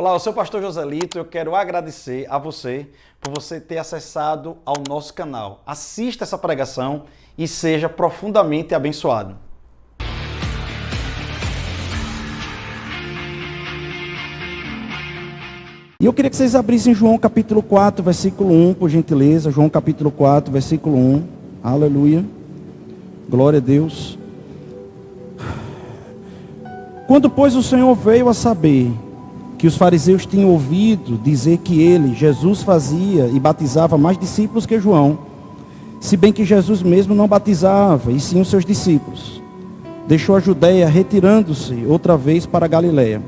Olá, eu sou o pastor Joselito. Eu quero agradecer a você por você ter acessado ao nosso canal. Assista essa pregação e seja profundamente abençoado. E eu queria que vocês abrissem João capítulo 4, versículo 1, por gentileza. João capítulo 4, versículo 1. Aleluia. Glória a Deus. Quando, pois, o Senhor veio a saber que os fariseus tinham ouvido dizer que ele, Jesus, fazia e batizava mais discípulos que João, se bem que Jesus mesmo não batizava, e sim os seus discípulos, deixou a Judeia, retirando-se outra vez para a Galiléia.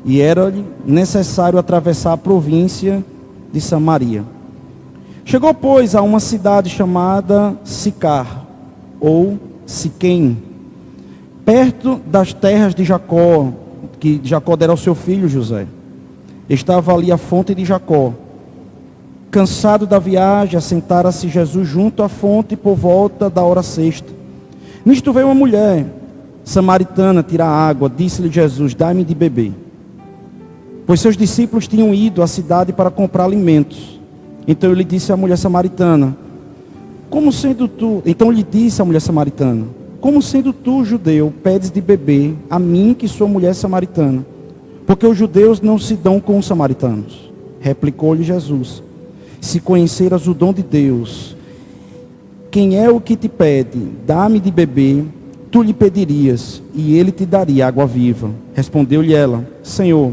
E era-lhe necessário atravessar a província de Samaria. Chegou, pois, a uma cidade chamada Sicar, ou Siquém, perto das terras de Jacó, que Jacó dera ao seu filho José. Estava ali a fonte de Jacó. Cansado da viagem, assentara-se Jesus junto à fonte por volta da hora sexta. Nisto veio uma mulher samaritana tirar água. Disse-lhe Jesus: dai-me de beber. Pois seus discípulos tinham ido à cidade para comprar alimentos. Então ele disse à mulher samaritana: Então lhe disse à mulher samaritana: como sendo tu, judeu, pedes de beber a mim, que sou mulher samaritana? Porque os judeus não se dão com os samaritanos. Replicou-lhe Jesus: se conheceras o dom de Deus, quem é o que te pede, dá-me de beber, tu lhe pedirias, e ele te daria água viva. Respondeu-lhe ela: Senhor,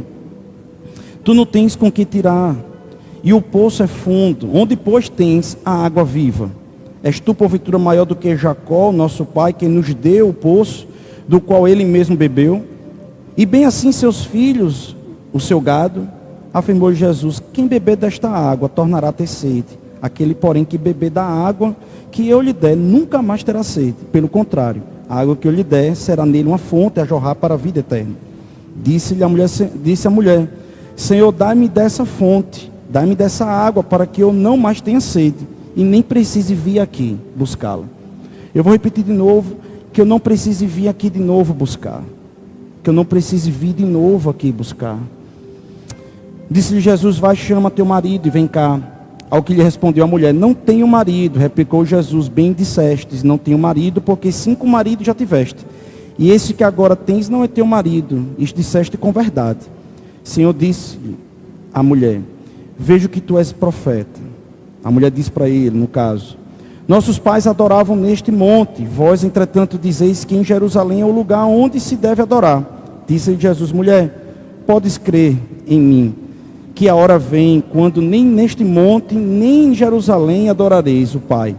tu não tens com que tirar, e o poço é fundo, onde pois tens a água viva? És tu, porventura, maior do que Jacó, nosso pai, que nos deu o poço, do qual ele mesmo bebeu? E bem assim seus filhos, o seu gado. Afirmou Jesus: quem beber desta água tornará a ter sede. Aquele, porém, que beber da água que eu lhe der, nunca mais terá sede. Pelo contrário, a água que eu lhe der será nele uma fonte a jorrar para a vida eterna. Disse a mulher: Senhor, dai-me dessa fonte, dai-me dessa água, para que eu não mais tenha sede, e nem precise vir aqui buscá-la. Eu vou repetir de novo, que eu não precise vir aqui de novo buscar. Que eu não precise vir de novo aqui buscar. Disse-lhe Jesus: vai, chama teu marido e vem cá. Ao que lhe respondeu a mulher: não tenho marido. Replicou Jesus: bem dissestes, não tenho marido, porque 5 maridos já tiveste. E esse que agora tens não é teu marido. Isto disseste com verdade. Senhor, disse a mulher: vejo que tu és profeta. A mulher disse para ele, no caso: nossos pais adoravam neste monte, vós, entretanto, dizeis que em Jerusalém é o lugar onde se deve adorar. Disse-lhe Jesus: mulher, podes crer em mim, que a hora vem, quando nem neste monte, nem em Jerusalém adorareis o Pai.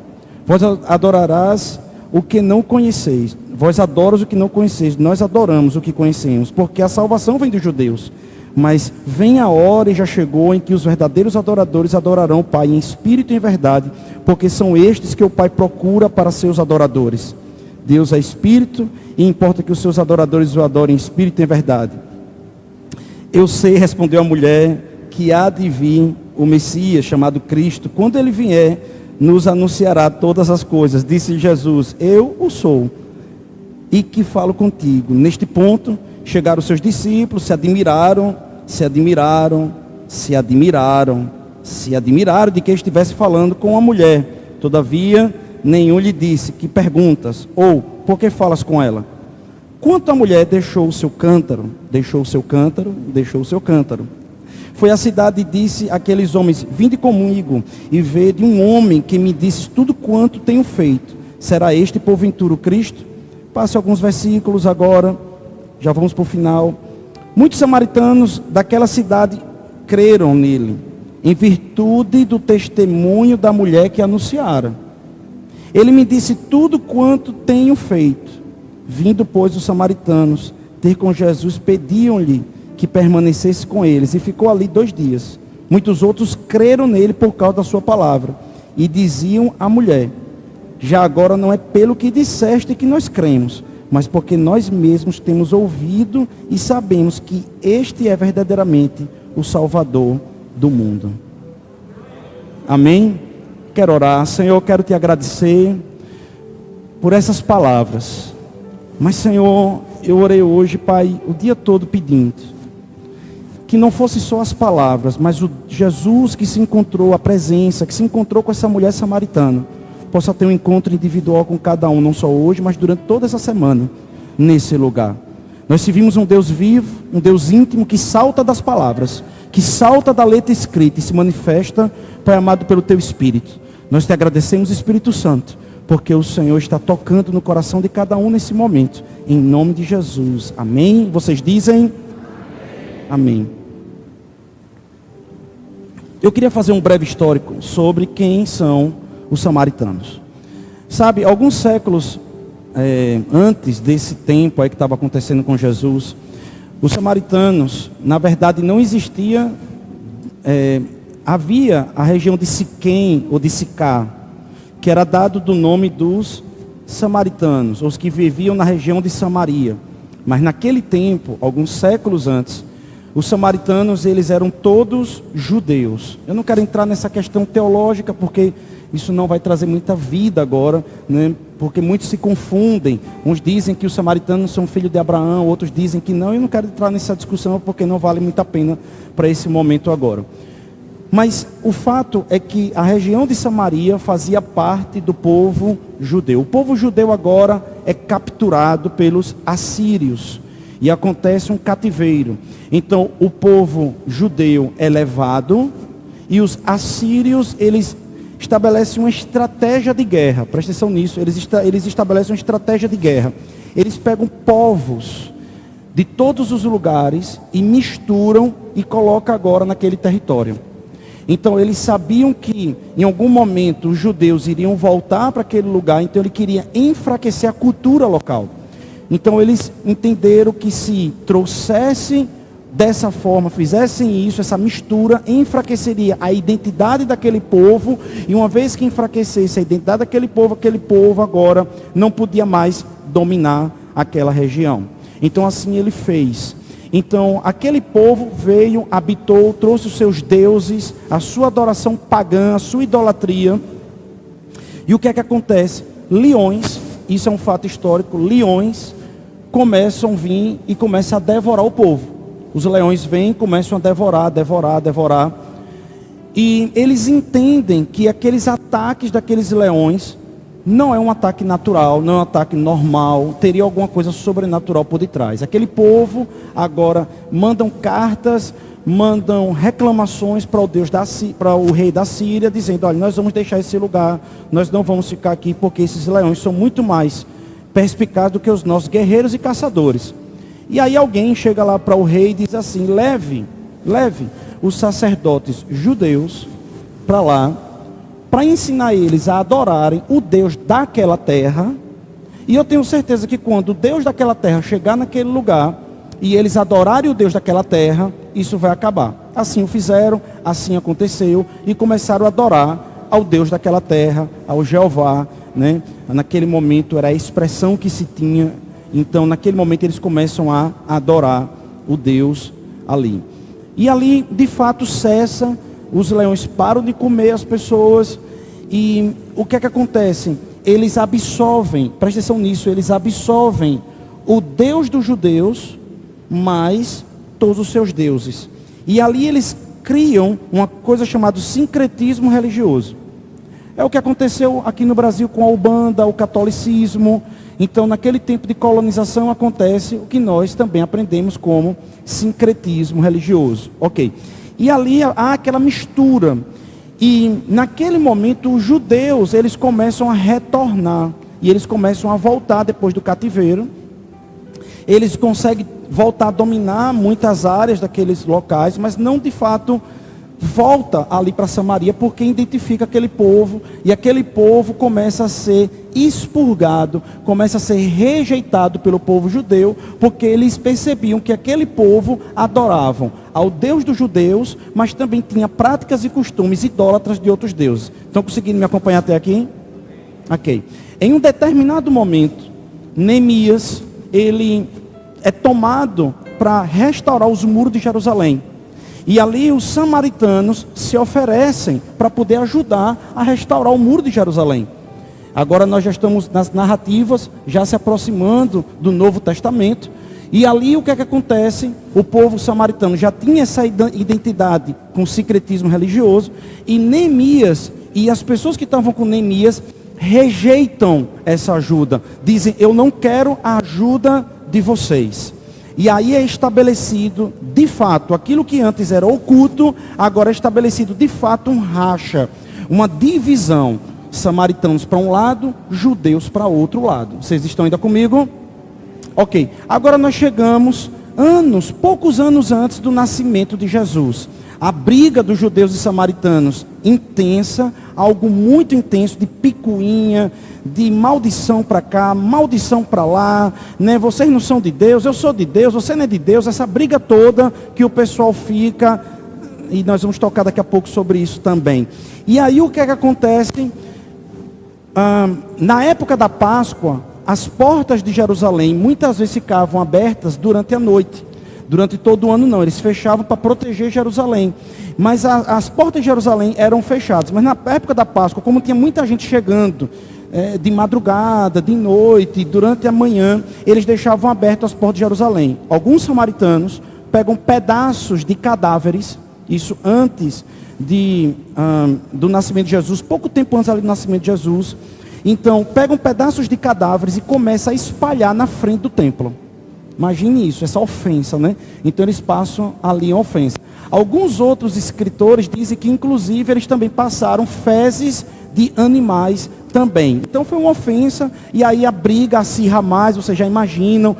Vós adorarás o que não conheceis. Vós adoras o que não conheceis. Nós adoramos o que conhecemos, porque a salvação vem dos judeus. Mas vem a hora, e já chegou, em que os verdadeiros adoradores adorarão o Pai em espírito e em verdade, porque são estes que o Pai procura para seus adoradores. Deus é espírito, e importa que os seus adoradores o adorem em espírito e em verdade. Eu sei, respondeu a mulher, que há de vir o Messias, chamado Cristo. Quando ele vier, nos anunciará todas as coisas. Disse Jesus: eu o sou, e que falo contigo. Neste ponto, chegaram os seus discípulos, se admiraram de que estivesse falando com a mulher. Todavia, nenhum lhe disse: que perguntas? Ou, por que falas com ela? Quanto a mulher deixou o seu cântaro. Foi à cidade e disse àqueles homens: vinde comigo e vede um homem que me disse tudo quanto tenho feito. Será este porventura o Cristo? Passe alguns versículos agora, já vamos para o final. Muitos samaritanos daquela cidade creram nele, em virtude do testemunho da mulher que anunciara. Ele me disse tudo quanto tenho feito. Vindo, pois, os samaritanos ter com Jesus, pediam-lhe que permanecesse com eles, e ficou ali 2 dias. Muitos outros creram nele por causa da sua palavra, e diziam à mulher: já agora não é pelo que disseste que nós cremos, mas porque nós mesmos temos ouvido e sabemos que este é verdadeiramente o Salvador do mundo. Amém? Quero orar. Senhor, quero te agradecer por essas palavras. Mas, Senhor, eu orei hoje, Pai, o dia todo pedindo que não fosse só as palavras, mas o Jesus que se encontrou, a presença, que se encontrou com essa mulher samaritana, possa ter um encontro individual com cada um, não só hoje, mas durante toda essa semana, nesse lugar. Nós servimos um Deus vivo, um Deus íntimo, que salta das palavras, que salta da letra escrita e se manifesta, Pai amado, pelo Teu Espírito. Nós te agradecemos, Espírito Santo, porque o Senhor está tocando no coração de cada um nesse momento, em nome de Jesus. Amém? Vocês dizem? Amém. Eu queria fazer um breve histórico sobre quem são os samaritanos. Sabe, alguns séculos antes desse tempo aí que estava acontecendo com Jesus, os samaritanos, na verdade, não existia, havia a região de Siquém ou de Sicá, que era dado do nome dos samaritanos, os que viviam na região de Samaria. Mas naquele tempo, alguns séculos antes, os samaritanos, eles eram todos judeus. Eu não quero entrar nessa questão teológica, porque isso não vai trazer muita vida agora, né? Porque muitos se confundem. Uns dizem que os samaritanos são filhos de Abraão, outros dizem que não. Eu não quero entrar nessa discussão, porque não vale muito a pena para esse momento agora. Mas o fato é que a região de Samaria fazia parte do povo judeu. O povo judeu agora é capturado pelos assírios e acontece um cativeiro. Então o povo judeu é levado e os assírios, eles estabelecem uma estratégia de guerra. Presta atenção nisso, eles estabelecem uma estratégia de guerra. Eles pegam povos de todos os lugares e misturam e colocam agora naquele território. Então eles sabiam que em algum momento os judeus iriam voltar para aquele lugar, então ele queria enfraquecer a cultura local. Então eles entenderam que se trouxessem dessa forma, fizessem isso, essa mistura enfraqueceria a identidade daquele povo, e uma vez que enfraquecesse a identidade daquele povo agora não podia mais dominar aquela região. Então assim ele fez. Então aquele povo veio, habitou, trouxe os seus deuses, a sua adoração pagã, a sua idolatria. E o que é que acontece? Leões, isso é um fato histórico, leões começam a vir e começam a devorar o povo. Os leões vêm e começam a devorar. E eles entendem que aqueles ataques daqueles leões não é um ataque natural, não é um ataque normal, teria alguma coisa sobrenatural por detrás. Aquele povo agora mandam cartas, mandam reclamações para o rei da Síria, dizendo: olha, nós vamos deixar esse lugar, nós não vamos ficar aqui, porque esses leões são muito mais perspicazes do que os nossos guerreiros e caçadores. E aí alguém chega lá para o rei e diz assim: leve os sacerdotes judeus para lá, para ensinar eles a adorarem o Deus daquela terra. E eu tenho certeza que quando o Deus daquela terra chegar naquele lugar e eles adorarem o Deus daquela terra, isso vai acabar. Assim o fizeram, assim aconteceu, e começaram a adorar ao Deus daquela terra, ao Jeová, né? Naquele momento era a expressão que se tinha. Então naquele momento eles começam a adorar o Deus ali. E ali de fato cessa, os leões param de comer as pessoas. E o que é que acontece? Eles absorvem, presta atenção nisso, eles absorvem o Deus dos judeus, mais todos os seus deuses. E ali eles criam uma coisa chamada sincretismo religioso. É o que aconteceu aqui no Brasil com a Umbanda, o catolicismo. Então naquele tempo de colonização acontece o que nós também aprendemos como sincretismo religioso. Ok. E ali há aquela mistura. E naquele momento os judeus, eles começam a retornar. E eles começam a voltar depois do cativeiro. Eles conseguem voltar a dominar muitas áreas daqueles locais, mas não de fato volta ali para Samaria, porque identifica aquele povo. E aquele povo começa a ser expurgado, começa a ser rejeitado pelo povo judeu, porque eles percebiam que aquele povo adoravam ao Deus dos judeus, mas também tinha práticas e costumes idólatras de outros deuses. Estão conseguindo me acompanhar até aqui? Ok. Em um determinado momento, Neemias, ele é tomado para restaurar os muros de Jerusalém. E ali os samaritanos se oferecem para poder ajudar a restaurar o muro de Jerusalém. Agora nós já estamos nas narrativas, já se aproximando do Novo Testamento. E ali o que é que acontece? O povo samaritano já tinha essa identidade com secretismo religioso, e Neemias e as pessoas que estavam com Neemias rejeitam essa ajuda. Dizem, eu não quero a ajuda de vocês. E aí é estabelecido, de fato, aquilo que antes era oculto, agora é estabelecido de fato um racha, uma divisão. Samaritanos para um lado, judeus para outro lado. Vocês estão ainda comigo? Ok, agora nós chegamos poucos anos antes do nascimento de Jesus. A briga dos judeus e samaritanos, intensa, algo muito intenso, de picuinha, de maldição para cá, maldição para lá, né? Vocês não são de Deus, eu sou de Deus, você não é de Deus, essa briga toda que o pessoal fica, e nós vamos tocar daqui a pouco sobre isso também. E aí o que é que acontece? Na época da Páscoa, as portas de Jerusalém muitas vezes ficavam abertas durante a noite. Durante todo o ano não, eles fechavam para proteger Jerusalém. Mas as portas de Jerusalém eram fechadas. Mas na época da Páscoa, como tinha muita gente chegando de madrugada, de noite, durante a manhã, eles deixavam abertas as portas de Jerusalém. Alguns samaritanos pegam pedaços de cadáveres, isso antes do nascimento de Jesus, pouco tempo antes ali do nascimento de Jesus. Então, pegam pedaços de cadáveres e começam a espalhar na frente do templo. Imagine isso, essa ofensa, né? Então eles passam ali a ofensa. Alguns outros escritores dizem que inclusive eles também passaram fezes de animais também. Então foi uma ofensa, e aí a briga acirra mais, vocês já imaginam,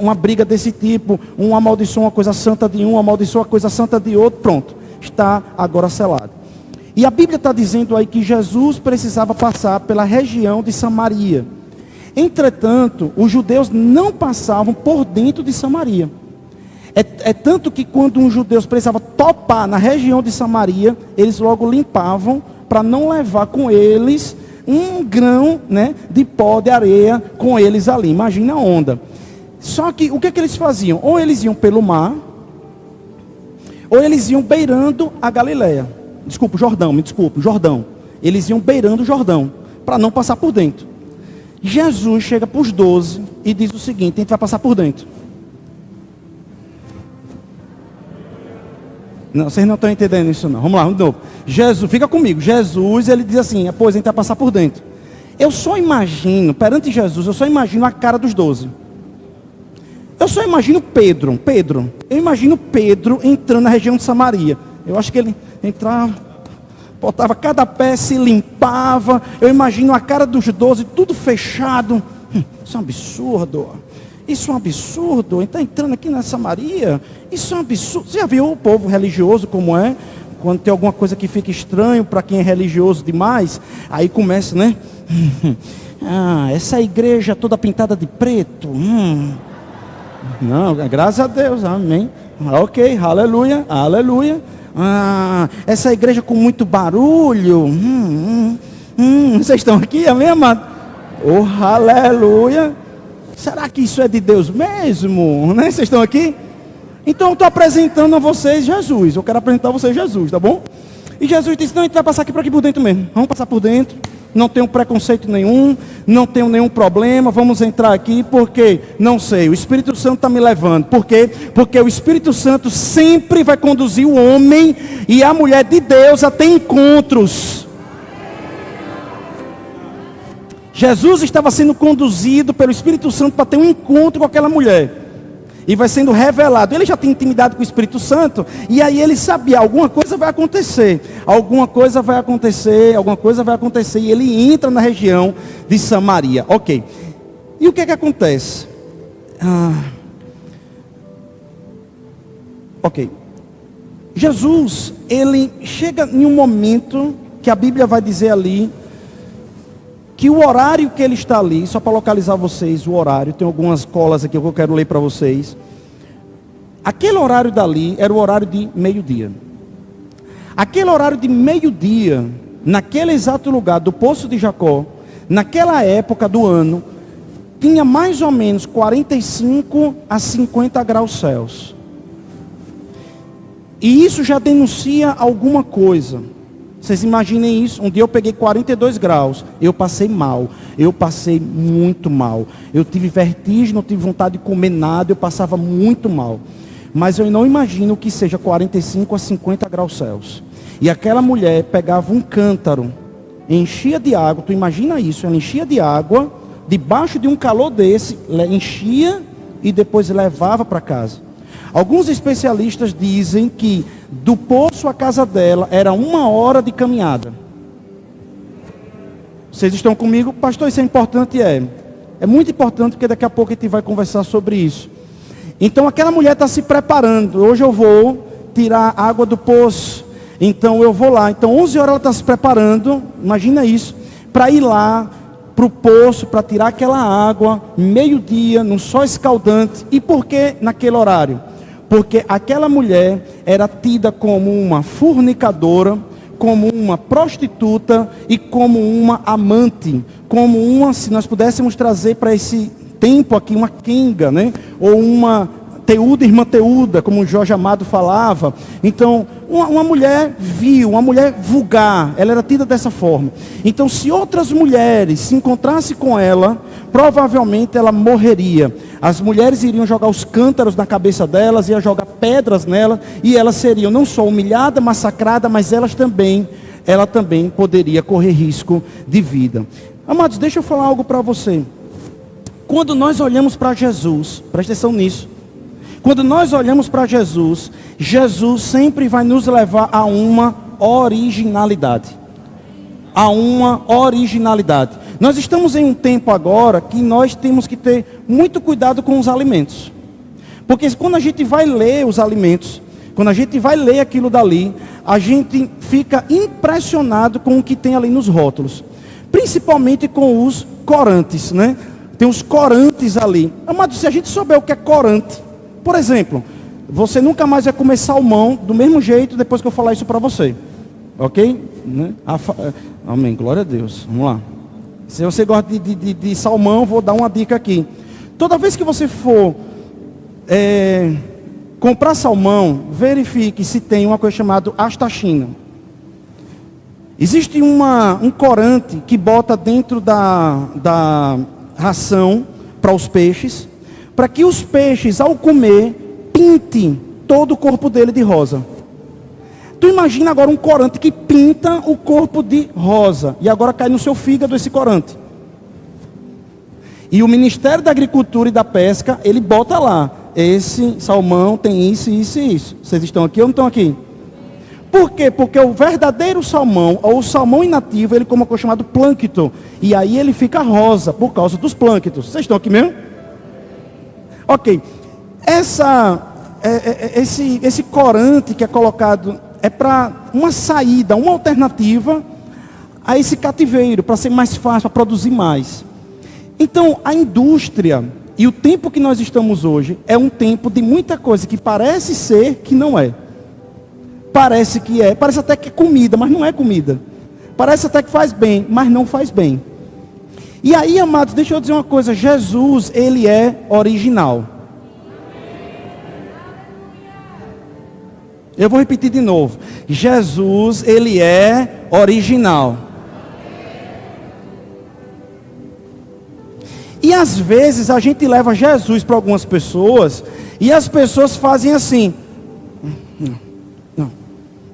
uma briga desse tipo, um amaldiçoa uma coisa santa de um, amaldiçoa a coisa santa de outro, pronto, está agora selado. E a Bíblia está dizendo aí que Jesus precisava passar pela região de Samaria. Entretanto, os judeus não passavam por dentro de Samaria. É tanto que quando um judeu precisava topar na região de Samaria, eles logo limpavam para não levar com eles um grão, né, de pó, de areia com eles ali. Imagina a onda. Só que o que é que eles faziam? Ou eles iam pelo mar, ou eles iam beirando a Galileia. Jordão. Eles iam beirando o Jordão, para não passar por dentro. Jesus chega para os 12 e diz o seguinte: a gente vai passar por dentro. Não, vocês não estão entendendo isso não. Vamos lá, de novo. Jesus, fica comigo. Jesus, ele diz assim: pois a gente vai passar por dentro. Eu só imagino, perante Jesus, eu só imagino a cara dos 12. Eu só imagino Pedro. Eu imagino Pedro entrando na região de Samaria. Eu acho que ele entrava, botava cada pé, se limpava. Eu imagino a cara dos 12, tudo fechado. Isso é um absurdo. Isso é um absurdo. Ele está entrando aqui na Samaria. Isso é um absurdo. Você já viu o povo religioso como é? Quando tem alguma coisa que fica estranho para quem é religioso demais, aí começa, né? Essa igreja toda pintada de preto. Não, graças a Deus, amém. Ok, aleluia, aleluia. Essa igreja com muito barulho. Vocês estão aqui, amém, amado? Oh, aleluia. Será que isso é de Deus mesmo? Né? Vocês estão aqui? Então eu estou apresentando a vocês Jesus. Eu quero apresentar a vocês Jesus, tá bom? E Jesus disse: não, a gente vai passar aqui por dentro mesmo. Vamos passar por dentro. Não tenho preconceito nenhum, não tenho nenhum problema, vamos entrar aqui, porque, não sei, o Espírito Santo está me levando. Por quê? Porque o Espírito Santo sempre vai conduzir o homem e a mulher de Deus a ter encontros. Jesus estava sendo conduzido pelo Espírito Santo para ter um encontro com aquela mulher. E vai sendo revelado. Ele já tem intimidade com o Espírito Santo. E aí ele sabia, alguma coisa vai acontecer. E ele entra na região de Samaria. Ok. E o que é que acontece? Ok. Jesus, ele chega em um momento que a Bíblia vai dizer ali, que o horário que ele está ali, só para localizar vocês o horário, tem algumas colas aqui que eu quero ler para vocês. Aquele horário dali era o horário de meio-dia. Aquele horário de meio-dia, naquele exato lugar do Poço de Jacó, naquela época do ano, tinha mais ou menos 45 a 50 graus Celsius. E isso já denuncia alguma coisa. Vocês imaginem isso, um dia eu peguei 42 graus, eu passei mal, eu passei muito mal. Eu tive vertigem, não tive vontade de comer nada, eu passava muito mal. Mas eu não imagino que seja 45 a 50 graus Celsius. E aquela mulher pegava um cântaro, enchia de água, tu imagina isso, ela enchia de água, debaixo de um calor desse, enchia e depois levava para casa. Alguns especialistas dizem que do poço à casa dela era 1 hora de caminhada. Vocês estão comigo? Pastor, isso é importante? É muito importante, porque daqui a pouco a gente vai conversar sobre isso. Então aquela mulher está se preparando. Hoje eu vou tirar água do poço. Então eu vou lá. Então 11 horas ela está se preparando. Imagina isso. Para ir lá para o poço, para tirar aquela água. Meio-dia, num sol escaldante. E por que naquele horário? Porque aquela mulher era tida como uma fornicadora, como uma prostituta e como uma amante. Como uma, se nós pudéssemos trazer para esse tempo aqui, uma quenga, né? Ou uma Teuda, irmã Teuda, como o Jorge Amado falava. Então, uma mulher vil, uma mulher vulgar, ela era tida dessa forma. Então, se outras mulheres se encontrassem com ela, provavelmente ela morreria. As mulheres iriam jogar os cântaros na cabeça delas, iam jogar pedras nela, e elas seriam não só humilhadas, massacradas, mas ela também poderia correr risco de vida. Amados, deixa eu falar algo para você. Quando nós olhamos para Jesus, presta atenção nisso. Quando nós olhamos para Jesus, Jesus sempre vai nos levar a uma originalidade. A uma originalidade. Nós estamos em um tempo agora que nós temos que ter muito cuidado com os alimentos. Porque quando a gente vai ler os alimentos, quando a gente vai ler aquilo dali, a gente fica impressionado com o que tem ali nos rótulos. Principalmente com os corantes, né? Tem os corantes ali. Amado, se a gente souber o que é corante, por exemplo, você nunca mais vai comer salmão do mesmo jeito depois que eu falar isso para você. Ok? Né? Amém, glória a Deus. Vamos lá. Se você gosta de salmão, vou dar uma dica aqui. Toda vez que você for comprar salmão, verifique se tem uma coisa chamada astachina. Existe um corante que bota dentro da ração para os peixes, para que os peixes, ao comer, pintem todo o corpo dele de rosa. Tu imagina agora um corante que pinta o corpo de rosa, e agora cai no seu fígado esse corante. E o Ministério da Agricultura e da Pesca, ele bota lá, esse salmão tem isso, isso e isso. Vocês estão aqui ou não estão aqui? Por quê? Porque o verdadeiro salmão, ou o salmão inativo, ele come uma coisa chamada plâncton. E aí ele fica rosa, por causa dos plânctons. Vocês estão aqui mesmo? Ok. Esse corante que é colocado é para uma saída, uma alternativa a esse cativeiro, para ser mais fácil, para produzir mais. Então, a indústria e o tempo que nós estamos hoje é um tempo de muita coisa que parece ser que não é. Parece que é, parece até que é comida, mas não é comida. Parece até que faz bem, mas não faz bem. E aí, amados, deixa eu dizer uma coisa, Jesus, ele é original. Eu vou repetir de novo. Jesus, ele é original. E às vezes a gente leva Jesus para algumas pessoas e as pessoas fazem assim.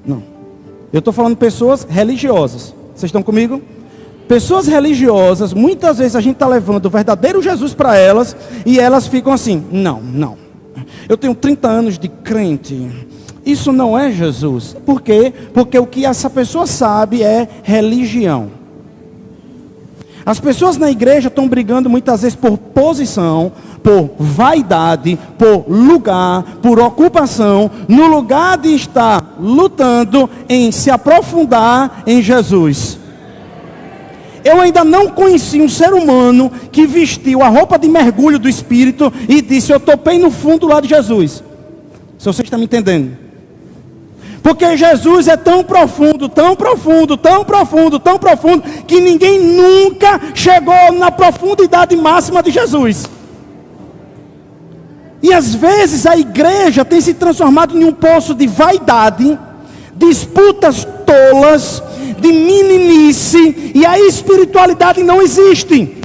Não. Eu estou falando de pessoas religiosas. Vocês estão comigo? Pessoas religiosas, muitas vezes a gente está levando o verdadeiro Jesus para elas e elas ficam assim, não. Eu tenho 30 anos de crente. Isso não é Jesus. Por quê? Porque o que essa pessoa sabe é religião. As pessoas na igreja estão brigando muitas vezes por posição, por vaidade, por lugar, por ocupação, no lugar de estar lutando em se aprofundar em Jesus. Eu ainda não conheci um ser humano que vestiu a roupa de mergulho do Espírito e disse, eu topei no fundo lá de Jesus. Se você está me entendendo. Porque Jesus é tão profundo, que ninguém nunca chegou na profundidade máxima de Jesus. E às vezes a igreja tem se transformado em um poço de vaidade, disputas tolas, de meninice, e a espiritualidade não existe.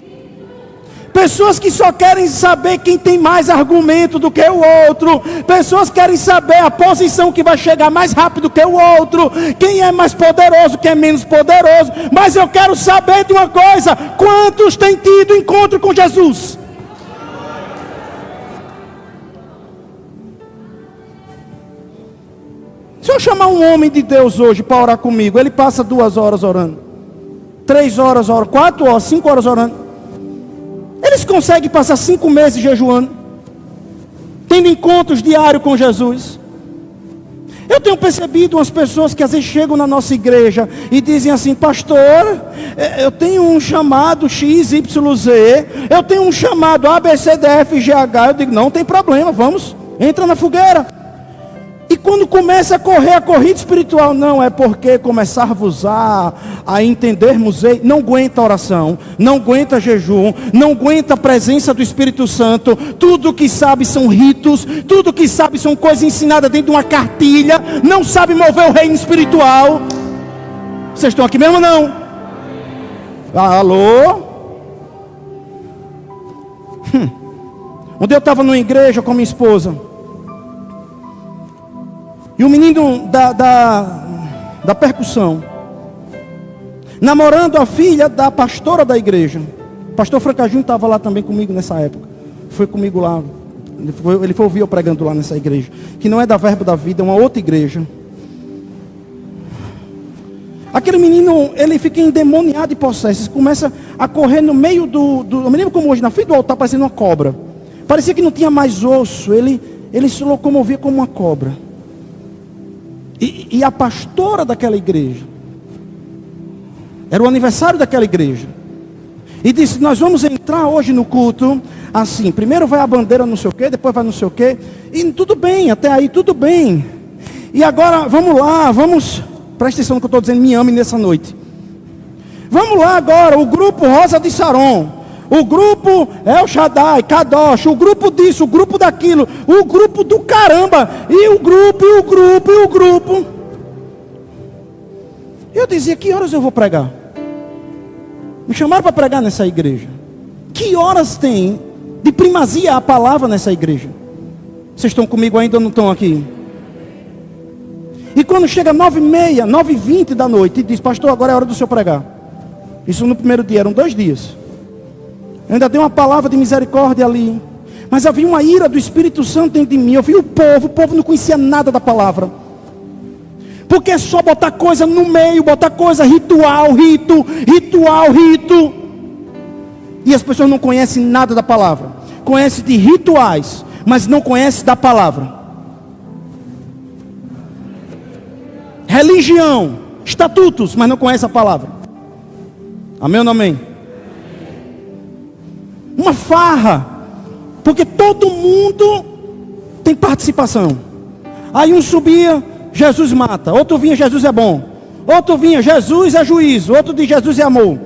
Pessoas que só querem saber quem tem mais argumento do que o outro. Pessoas que querem saber a posição que vai chegar mais rápido que o outro. Quem é mais poderoso, quem é menos poderoso. Mas eu quero saber de uma coisa: quantos têm tido encontro com Jesus? Se eu chamar um homem de Deus hoje para orar comigo, ele passa 2 horas orando, 3 horas orando, 4 horas, 5 horas orando. Eles conseguem passar 5 meses jejuando, tendo encontros diários com Jesus. Eu tenho percebido umas pessoas que às vezes chegam na nossa igreja e dizem assim: pastor, eu tenho um chamado XYZ, eu tenho um chamado ABCDFGH. Eu digo: não tem problema, vamos, entra na fogueira. E quando começa a correr a corrida espiritual, não, é porque começar-vos a entendermos, não aguenta oração, não aguenta jejum, não aguenta a presença do Espírito Santo. Tudo que sabe são ritos, tudo que sabe são coisas ensinadas dentro de uma cartilha, não sabe mover o reino espiritual. Vocês estão aqui mesmo ou não? Alô? Onde eu estava numa igreja com minha esposa, e o menino da percussão, namorando a filha da pastora da igreja. O pastor Francajinho estava lá também comigo nessa época. Foi comigo lá. Ele foi ouvir eu pregando lá nessa igreja. Que não é da Verbo da Vida, é uma outra igreja. Aquele menino, ele fica endemoniado e possesso. Começa a correr no meio eu me lembro como hoje, na frente do altar, parecendo uma cobra. Parecia que não tinha mais osso. Ele se locomovia como uma cobra. E a pastora daquela igreja, era o aniversário daquela igreja, e disse: nós vamos entrar hoje no culto assim, primeiro vai a bandeira não sei o que, depois vai não sei o que, e tudo bem, até aí tudo bem. E agora vamos lá, presta atenção no que eu estou dizendo, me ame nessa noite. Vamos lá agora, o grupo Rosa de Saron, o grupo El Shaddai, Kadosh, o grupo disso, o grupo daquilo, o grupo do caramba, e o grupo. Eu dizia: que horas eu vou pregar? Me chamaram para pregar nessa igreja. Que horas tem de primazia a palavra nessa igreja? Vocês estão comigo ainda ou não estão aqui? E quando chega 9h30, 9h20 da noite, e diz: pastor, agora é hora do senhor pregar. Isso no primeiro dia, eram 2 dias. Eu ainda dei uma palavra de misericórdia ali. Mas havia uma ira do Espírito Santo dentro de mim. Eu vi o povo não conhecia nada da palavra. Porque é só botar coisa no meio, botar coisa ritual. E as pessoas não conhecem nada da palavra. Conhecem de rituais, mas não conhecem da palavra. Religião, estatutos, mas não conhecem a palavra. Amém ou não amém? Uma farra, porque todo mundo tem participação. Aí um subia, Jesus mata. Outro vinha, Jesus é bom. Outro vinha, Jesus é juízo. Outro diz, Jesus é amor.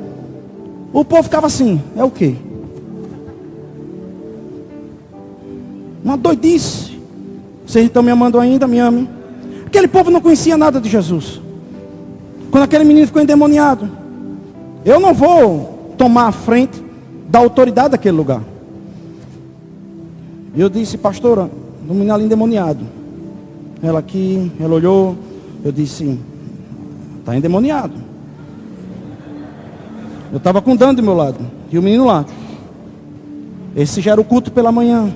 O povo ficava assim: é o quê? Uma doidice. Vocês estão me amando ainda? Me amem. Aquele povo não conhecia nada de Jesus. Quando aquele menino ficou endemoniado, eu não vou tomar a frente da autoridade daquele lugar. E eu disse: pastora, o menino ali endemoniado. Ela olhou, eu disse: está endemoniado. Eu estava com Dan do meu lado, e o menino lá. Esse já era o culto pela manhã.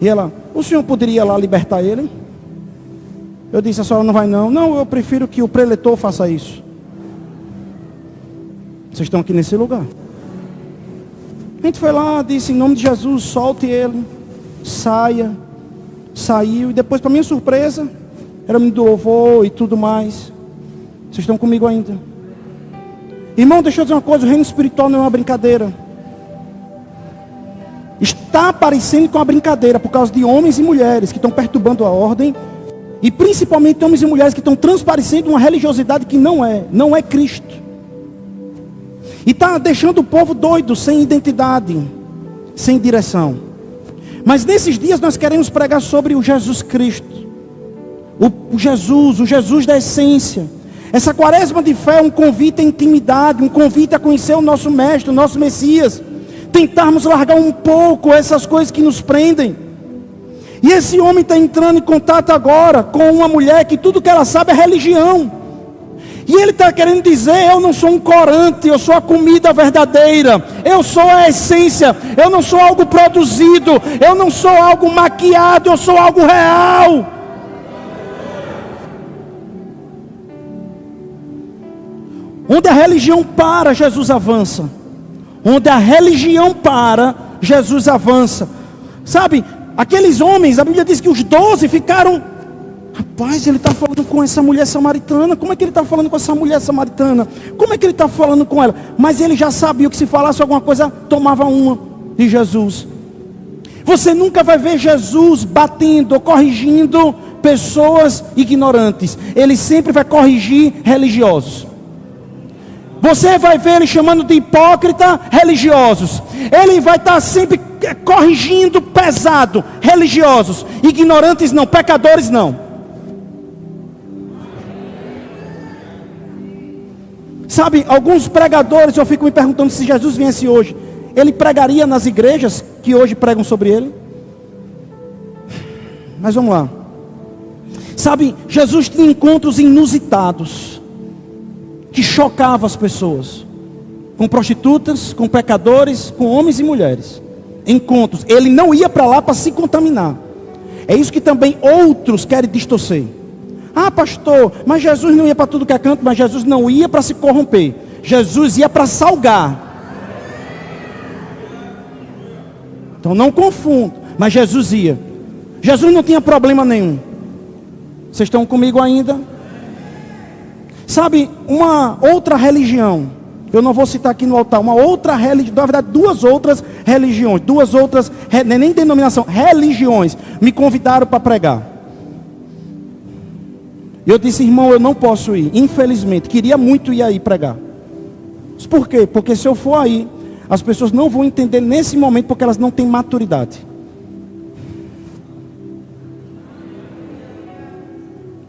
E ela: o senhor poderia lá libertar ele? Eu disse: a senhora não vai não? Não, eu prefiro que o preletor faça isso. Vocês estão aqui nesse lugar. A gente foi lá, disse: em nome de Jesus, solte ele, saia. Saiu, e depois, para minha surpresa, era o menino do louvor e tudo mais. Vocês estão comigo ainda? Irmão, deixa eu dizer uma coisa: o reino espiritual não é uma brincadeira. Está parecendo com uma brincadeira por causa de homens e mulheres que estão perturbando a ordem, e principalmente homens e mulheres que estão transparecendo uma religiosidade que não é Cristo. E está deixando o povo doido, sem identidade, sem direção. Mas nesses dias nós queremos pregar sobre o Jesus Cristo. O Jesus da essência. Essa quaresma de fé é um convite à intimidade, um convite a conhecer o nosso Mestre, o nosso Messias. Tentarmos largar um pouco essas coisas que nos prendem. E esse homem está entrando em contato agora com uma mulher que tudo que ela sabe é religião. E ele está querendo dizer: eu não sou um corante, eu sou a comida verdadeira, eu sou a essência, eu não sou algo produzido, eu não sou algo maquiado, eu sou algo real. Onde a religião para, Jesus avança. Onde a religião para, Jesus avança. Sabe, aqueles homens, a Bíblia diz que os 12 ficaram: rapaz, ele está falando com essa mulher samaritana. Como é que ele está falando com essa mulher samaritana? Como é que ele está falando com ela? Mas ele já sabia que se falasse alguma coisa, tomava uma de Jesus. Você nunca vai ver Jesus batendo ou corrigindo pessoas ignorantes. Ele sempre vai corrigir religiosos. Você vai ver ele chamando de hipócrita religiosos. Ele vai estar sempre corrigindo pesado religiosos. Ignorantes não, pecadores não. Sabe, alguns pregadores, eu fico me perguntando se Jesus viesse hoje, ele pregaria nas igrejas que hoje pregam sobre ele? Mas vamos lá. Sabe, Jesus tinha encontros inusitados que chocavam as pessoas, com prostitutas, com pecadores, com homens e mulheres. Encontros. Ele não ia para lá para se contaminar. É isso que também outros querem distorcer. Ah, pastor, mas Jesus não ia para tudo que é canto. Mas Jesus não ia para se corromper. Jesus ia para salgar. Então não confunda. Mas Jesus ia. Jesus não tinha problema nenhum. Vocês estão comigo ainda? Sabe, uma outra religião, eu não vou citar aqui no altar, uma outra religião, na verdade duas outras religiões, nem denominação, religiões, me convidaram para pregar. Eu disse: irmão, eu não posso ir, infelizmente, queria muito ir aí pregar. Por quê? Porque se eu for aí, as pessoas não vão entender nesse momento, porque elas não têm maturidade.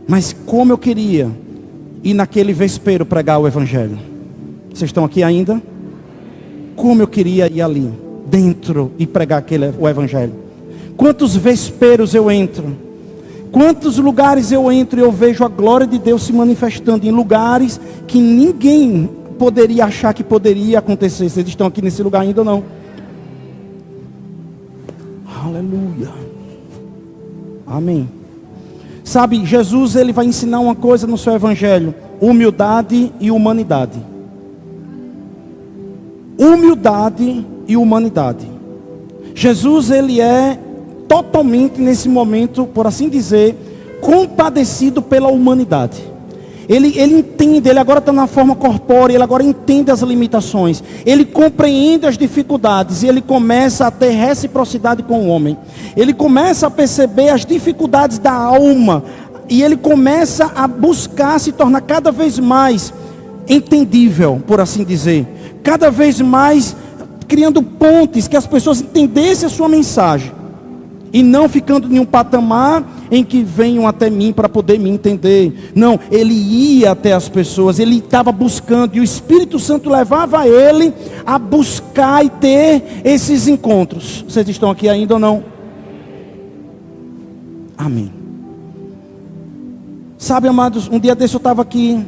Mas como eu queria ir naquele vespeiro pregar o evangelho. Vocês estão aqui ainda? Como eu queria ir ali dentro e pregar o evangelho. Quantos vesperos eu entro, quantos lugares eu entro e eu vejo a glória de Deus se manifestando em lugares que ninguém poderia achar que poderia acontecer. Vocês estão aqui nesse lugar ainda ou não? Aleluia. Amém. Sabe, Jesus, ele vai ensinar uma coisa no seu evangelho: humildade e humanidade. Humildade e humanidade. Jesus, ele é totalmente nesse momento, por assim dizer, compadecido pela humanidade. Ele entende, ele agora está na forma corpórea, ele agora entende as limitações, ele compreende as dificuldades e ele começa a ter reciprocidade com o homem. Ele começa a perceber as dificuldades da alma e ele começa a buscar se tornar cada vez mais entendível, por assim dizer, cada vez mais criando pontes que as pessoas entendessem a sua mensagem e não ficando em um patamar em que venham até mim para poder me entender. Não, ele ia até as pessoas, ele estava buscando, e o Espírito Santo levava ele a buscar e ter esses encontros. Vocês estão aqui ainda ou não? Amém. Sabe, amados, um dia desse eu estava aqui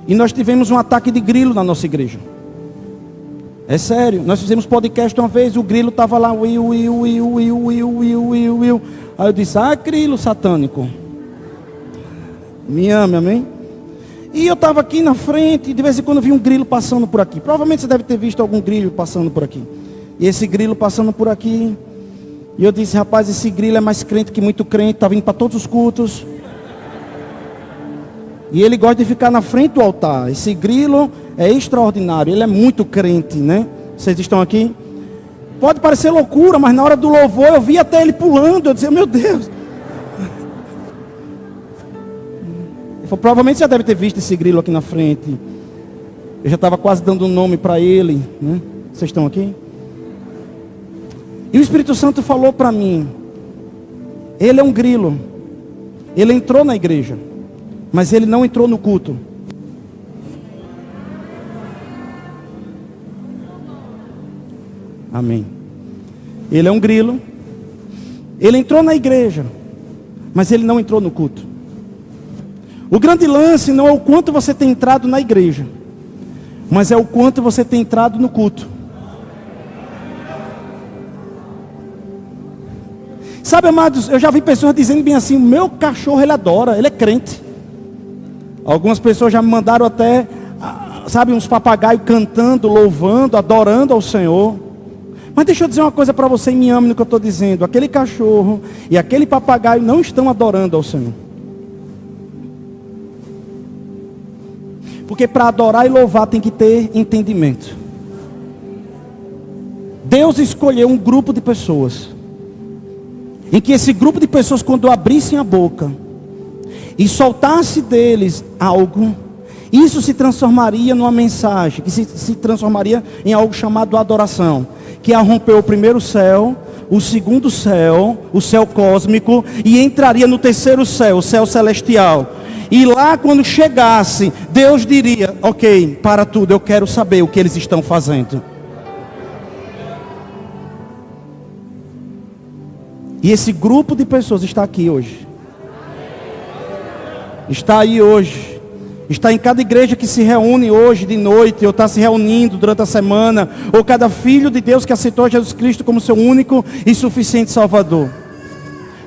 e nós tivemos um ataque de grilo na nossa igreja. É sério, nós fizemos podcast uma vez, o grilo estava lá, will. Aí eu disse: ah, grilo satânico, me ame, amém? E eu estava aqui na frente, e de vez em quando eu vi um grilo passando por aqui. Provavelmente você deve ter visto algum grilo passando por aqui. E esse grilo passando por aqui, e eu disse: rapaz, esse grilo é mais crente que muito crente, está vindo para todos os cultos. E ele gosta de ficar na frente do altar. Esse grilo é extraordinário, ele é muito crente, né? Vocês estão aqui? Pode parecer loucura, mas na hora do louvor eu vi até ele pulando. Eu disse: meu Deus. Ele falou: provavelmente você já deve ter visto esse grilo aqui na frente. Eu já estava quase dando um nome para ele, né? Vocês estão aqui? E o Espírito Santo falou para mim: ele é um grilo. Ele entrou na igreja, mas ele não entrou no culto. Amém. Ele é um grilo. Ele entrou na igreja, mas ele não entrou no culto. O grande lance não é o quanto você tem entrado na igreja, mas é o quanto você tem entrado no culto. Sabe, amados, eu já vi pessoas dizendo bem assim: meu cachorro ele adora, ele é crente. Algumas pessoas já me mandaram até, sabe, uns papagaios cantando, louvando, adorando ao Senhor. Mas deixa eu dizer uma coisa para você, e me ame no que eu estou dizendo. Aquele cachorro e aquele papagaio não estão adorando ao Senhor. Porque para adorar e louvar tem que ter entendimento. Deus escolheu um grupo de pessoas, em que esse grupo de pessoas, quando abrissem a boca e soltasse deles algo, isso se transformaria numa mensagem, que se transformaria em algo chamado adoração, que rompeu o primeiro céu, o segundo céu, o céu cósmico, e entraria no terceiro céu, o céu celestial. E lá, quando chegasse, Deus diria: ok, para tudo, eu quero saber o que eles estão fazendo. E esse grupo de pessoas está aqui hoje. Está aí hoje. Está em cada igreja que se reúne hoje de noite, ou está se reunindo durante a semana, ou cada filho de Deus que aceitou Jesus Cristo como seu único e suficiente Salvador.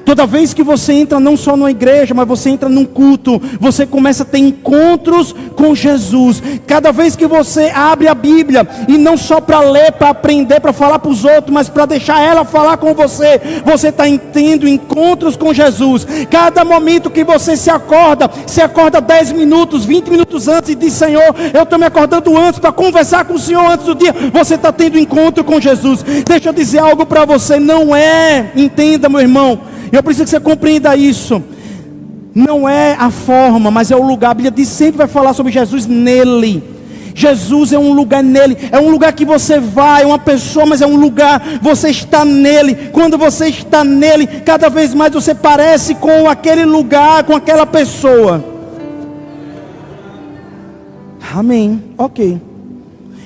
Toda vez que você entra não só numa igreja, mas você entra num culto, você começa a ter encontros com Jesus. Cada vez que você abre a Bíblia, e não só para ler, para aprender, para falar para os outros, mas para deixar ela falar com você, você está tendo encontros com Jesus. Cada momento que você se acorda 10 minutos, 20 minutos antes e diz: Senhor, eu estou me acordando antes para conversar com o Senhor antes do dia. Você está tendo encontro com Jesus. Deixa eu dizer algo para você, entenda, meu irmão, eu preciso que você compreenda isso. Não é a forma, mas é o lugar. A Bíblia diz, sempre vai falar sobre Jesus nele. Jesus é um lugar nele. É um lugar que você vai, é uma pessoa, mas é um lugar. Você está nele. Quando você está nele, cada vez mais você parece com aquele lugar, com aquela pessoa. Amém. Ok.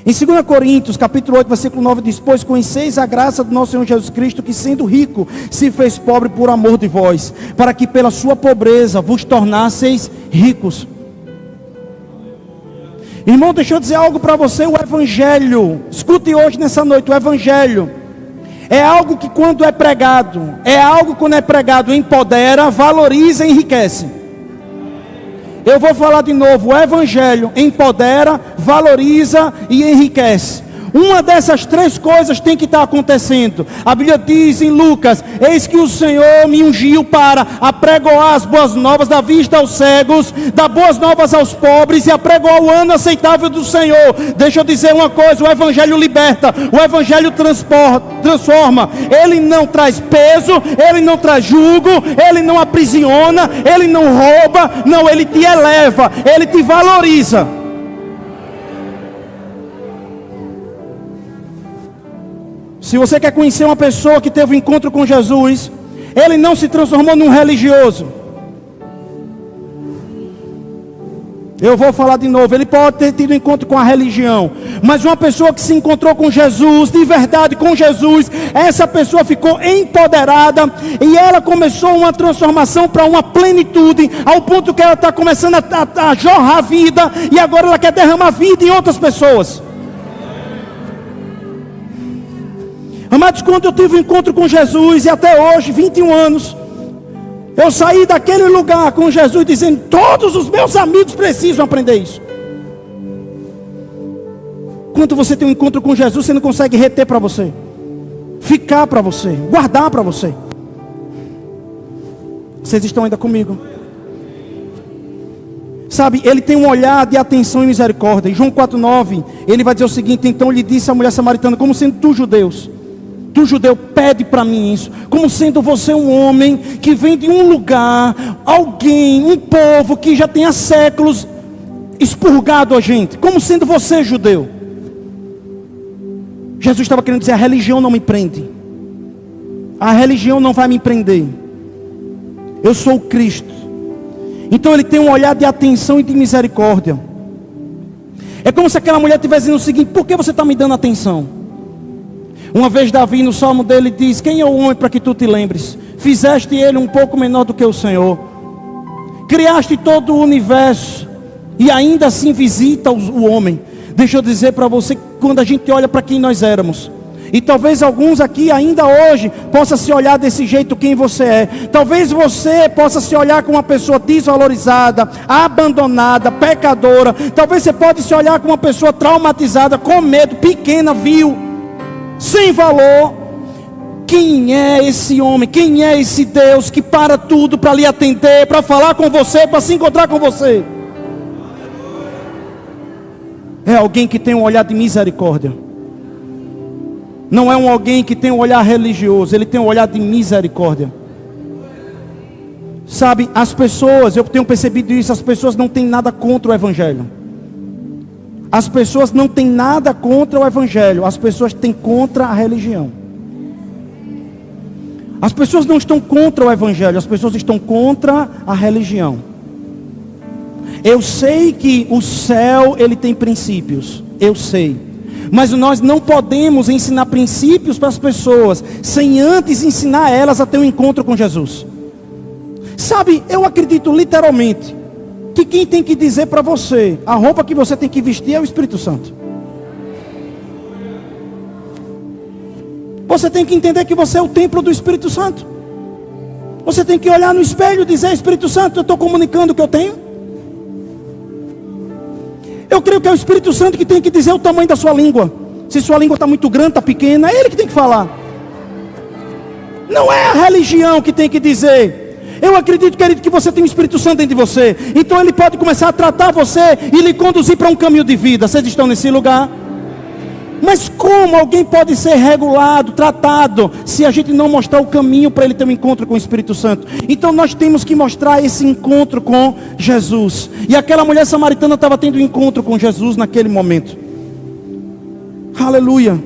Em 2 Coríntios, capítulo 8, versículo 9, diz: pois conheceis a graça do nosso Senhor Jesus Cristo, que sendo rico, se fez pobre por amor de vós, para que pela sua pobreza vos tornasseis ricos. Irmão, deixa eu dizer algo para você. O Evangelho, escute hoje nessa noite, o Evangelho é algo que quando é pregado, empodera, valoriza e enriquece. Eu vou falar de novo: o Evangelho empodera, valoriza e enriquece. Uma dessas três coisas tem que estar acontecendo. A Bíblia diz em Lucas: eis que o Senhor me ungiu para apregoar as boas novas, dar vista aos cegos, dar boas novas aos pobres e apregoar o ano aceitável do Senhor. Deixa eu dizer uma coisa: o Evangelho liberta, o Evangelho transforma. Ele não traz peso, ele não traz jugo, ele não aprisiona, ele não rouba, não, ele te eleva, ele te valoriza. Se você quer conhecer uma pessoa que teve um encontro com Jesus, ele não se transformou num religioso. Eu vou falar de novo: ele pode ter tido um encontro com a religião, mas uma pessoa que se encontrou com Jesus, de verdade com Jesus, essa pessoa ficou empoderada, e ela começou uma transformação para uma plenitude, ao ponto que ela está começando a jorrar vida, e agora ela quer derramar vida em outras pessoas. Amados, quando eu tive um encontro com Jesus, e até hoje, 21 anos, eu saí daquele lugar com Jesus dizendo: todos os meus amigos precisam aprender isso. Quando você tem um encontro com Jesus, você não consegue reter para você, ficar para você, guardar para você. Vocês estão ainda comigo? Sabe, ele tem um olhar de atenção e misericórdia. Em João 4,9, ele vai dizer o seguinte: então lhe disse a mulher samaritana: como sendo tu judeu, pede para mim isso. Como sendo você um homem que vem de um lugar, alguém, um povo que já tem há séculos expurgado a gente. Como sendo você judeu. Jesus estava querendo dizer: a religião não me prende. A religião não vai me prender. Eu sou o Cristo. Então ele tem um olhar de atenção e de misericórdia. É como se aquela mulher estivesse dizendo o seguinte: por que você está me dando atenção? Uma vez Davi, no salmo dele, diz: quem é o homem para que tu te lembres? Fizeste ele um pouco menor do que o Senhor. Criaste todo o universo e ainda assim visita o homem. Deixa eu dizer para você, quando a gente olha para quem nós éramos, e talvez alguns aqui ainda hoje possa se olhar desse jeito quem você é. Talvez você possa se olhar como uma pessoa desvalorizada, abandonada, pecadora. Talvez você pode se olhar como uma pessoa traumatizada, com medo, pequena, vil, sem valor. Quem é esse homem? Quem é esse Deus que para tudo para lhe atender, para falar com você, para se encontrar com você? É alguém que tem um olhar de misericórdia. Não é alguém que tem um olhar religioso, ele tem um olhar de misericórdia. Sabe, as pessoas, eu tenho percebido isso, as pessoas não têm nada contra o Evangelho. As pessoas não têm nada contra o Evangelho, as pessoas têm contra a religião. As pessoas não estão contra o Evangelho, as pessoas estão contra a religião. Eu sei que o céu, ele tem princípios, eu sei. Mas nós não podemos ensinar princípios para as pessoas sem antes ensinar elas a ter um encontro com Jesus. Sabe, eu acredito literalmente que quem tem que dizer para você a roupa que você tem que vestir é o Espírito Santo. Você tem que entender que você é o templo do Espírito Santo. Você tem que olhar no espelho e dizer: Espírito Santo, eu estou comunicando o que eu tenho. Eu creio que é o Espírito Santo que tem que dizer o tamanho da sua língua. Se sua língua está muito grande, está pequena, é Ele que tem que falar. Não é a religião que tem que dizer. Eu acredito, querido, que você tem o Espírito Santo dentro de você. Então Ele pode começar a tratar você e lhe conduzir para um caminho de vida. Vocês estão nesse lugar? Mas como alguém pode ser regulado, tratado, se a gente não mostrar o caminho para ele ter um encontro com o Espírito Santo? Então nós temos que mostrar esse encontro com Jesus. E aquela mulher samaritana estava tendo um encontro com Jesus naquele momento. Aleluia.